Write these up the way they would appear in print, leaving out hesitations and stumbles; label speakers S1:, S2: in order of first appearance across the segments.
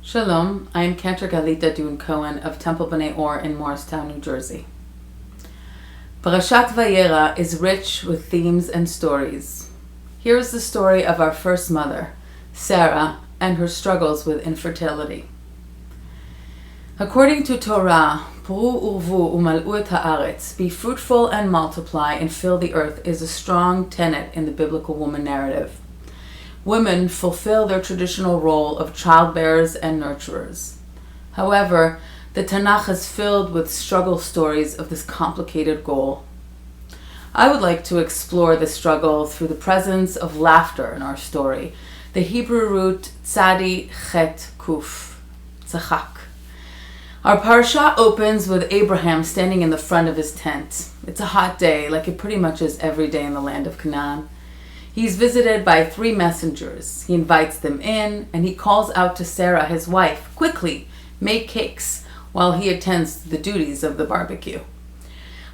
S1: Shalom, I am Cantor Galit Dadoun-Cohen of Temple B'nai Or in Morristown, New Jersey. Parashat Vayera is rich with themes and stories. Here is the story of our first mother, Sarah, and her struggles with infertility. According to Torah, Pru urvu umal'u et haaretz, be fruitful and multiply and fill the earth, is a strong tenet in the biblical woman narrative. Women fulfill their traditional role of childbearers and nurturers. However, the Tanakh is filled with struggle stories of this complicated goal. I would like to explore the struggle through the presence of laughter in our story, the Hebrew root tzadi chet kuf, tzachak. Our Parashat opens with Abraham standing in the front of his tent. It's a hot day, like it pretty much is every day in the land of Canaan. He's visited by 3 messengers. He invites them in, and he calls out to Sarah, his wife, quickly, make cakes, while he attends to the duties of the barbecue.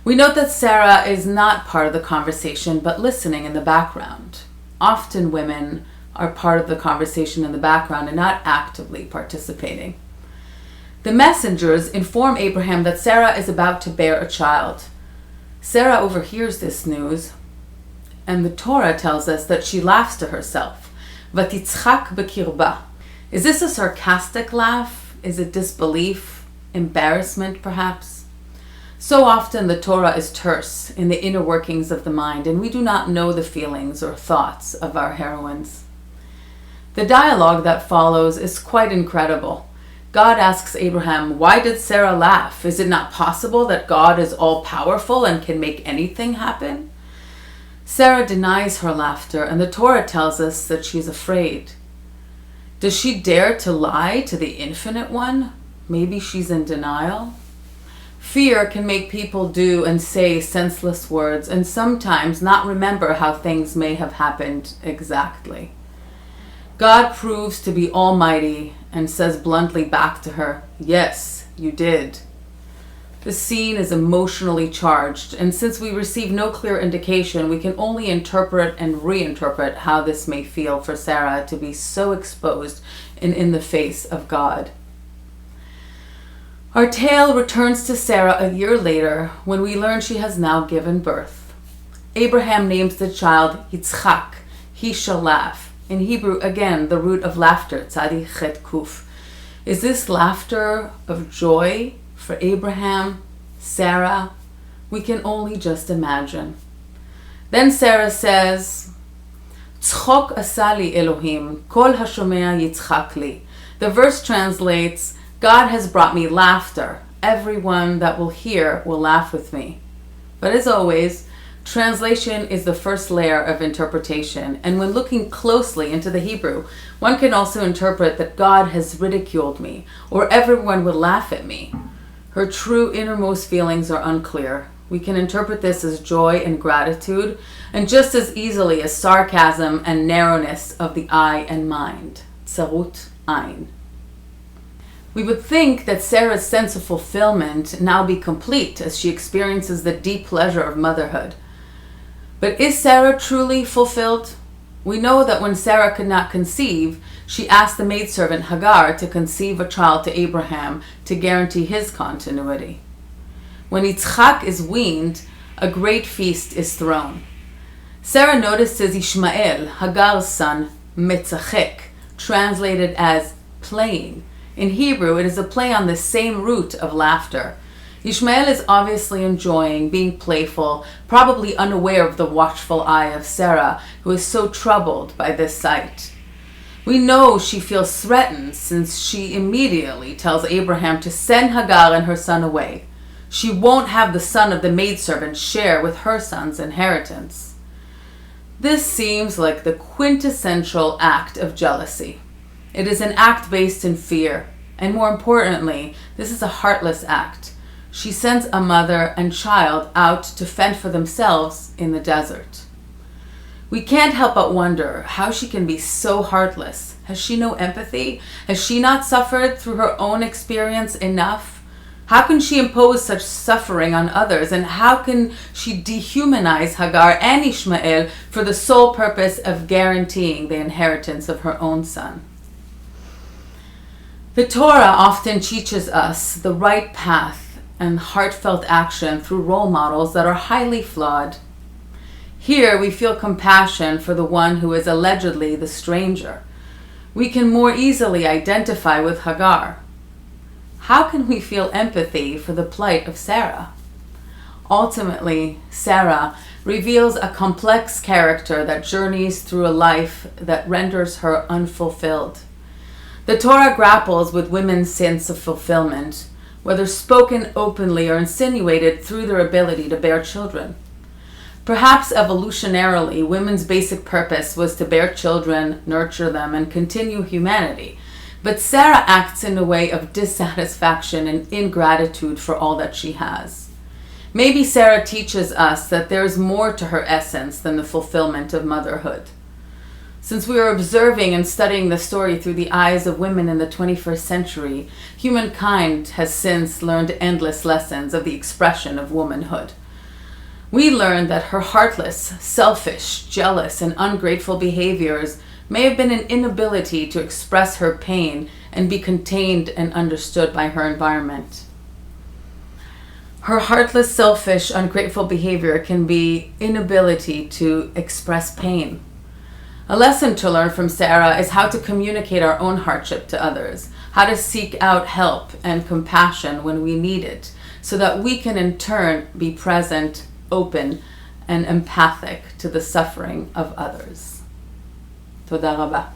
S1: We note that Sarah is not part of the conversation, but listening in the background. Often women are part of the conversation in the background and not actively participating. The messengers inform Abraham that Sarah is about to bear a child. Sarah overhears this news, and the Torah tells us that she laughs to herself. Vatitzchak bekirba. Is this a sarcastic laugh? Is it disbelief? Embarrassment, perhaps? So often the Torah is terse in the inner workings of the mind, and we do not know the feelings or thoughts of our heroines. The dialogue that follows is quite incredible. God asks Abraham, why did Sarah laugh? Is it not possible that God is all-powerful and can make anything happen? Sarah denies her laughter, and the Torah tells us that she's afraid. Does she dare to lie to the Infinite One? Maybe she's in denial. Fear can make people do and say senseless words, and sometimes not remember how things may have happened exactly. God proves to be almighty and says bluntly back to her, yes, you did. The scene is emotionally charged, and since we receive no clear indication, we can only interpret and reinterpret how this may feel for Sarah to be so exposed and in the face of God. Our tale returns to Sarah a year later when we learn she has now given birth. Abraham names the child Yitzchak, he shall laugh. In Hebrew, again, the root of laughter, tzadi chet kuf. Is this laughter of joy for Abraham, Sarah? We can only just imagine. Then Sarah says, Tzchok asali Elohim, kol hashomea yitzchak li. The verse translates, God has brought me laughter. Everyone that will hear will laugh with me. But as always, translation is the first layer of interpretation, and when looking closely into the Hebrew, one can also interpret that God has ridiculed me, or everyone will laugh at me. Her true innermost feelings are unclear. We can interpret this as joy and gratitude, and just as easily as sarcasm and narrowness of the eye and mind. Tzarut ein. We would think that Sarah's sense of fulfillment now be complete as she experiences the deep pleasure of motherhood. But is Sarah truly fulfilled? We know that when Sarah could not conceive, she asked the maidservant Hagar to conceive a child to Abraham to guarantee his continuity. When Yitzchak is weaned, a great feast is thrown. Sarah notices Ishmael, Hagar's son, metzachek, translated as playing. In Hebrew, it is a play on the same root of laughter. Ishmael is obviously enjoying being playful, probably unaware of the watchful eye of Sarah, who is so troubled by this sight. We know she feels threatened since she immediately tells Abraham to send Hagar and her son away. She won't have the son of the maidservant share with her son's inheritance. This seems like the quintessential act of jealousy. It is an act based in fear, and more importantly, this is a heartless act. She sends a mother and child out to fend for themselves in the desert. We can't help but wonder how she can be so heartless. Has she no empathy? Has she not suffered through her own experience enough? How can she impose such suffering on others? And how can she dehumanize Hagar and Ishmael for the sole purpose of guaranteeing the inheritance of her own son? The Torah often teaches us the right path and heartfelt action through role models that are highly flawed. Here we feel compassion for the one who is allegedly the stranger. We can more easily identify with Hagar. How can we feel empathy for the plight of Sarah? Ultimately, Sarah reveals a complex character that journeys through a life that renders her unfulfilled. The Torah grapples with women's sense of fulfillment, whether spoken openly or insinuated through their ability to bear children. Perhaps evolutionarily, women's basic purpose was to bear children, nurture them, and continue humanity. But Sarah acts in a way of dissatisfaction and ingratitude for all that she has. Maybe Sarah teaches us that there is more to her essence than the fulfillment of motherhood. Since we are observing and studying the story through the eyes of women in the 21st century, humankind has since learned endless lessons of the expression of womanhood. We learned that her heartless, selfish, jealous, and ungrateful behaviors may have been an inability to express her pain and be contained and understood by her environment. Her heartless, selfish, ungrateful behavior can be inability to express pain. A lesson to learn from Sarah is how to communicate our own hardship to others, how to seek out help and compassion when we need it, so that we can in turn be present, open, and empathic to the suffering of others. Toda Rabba.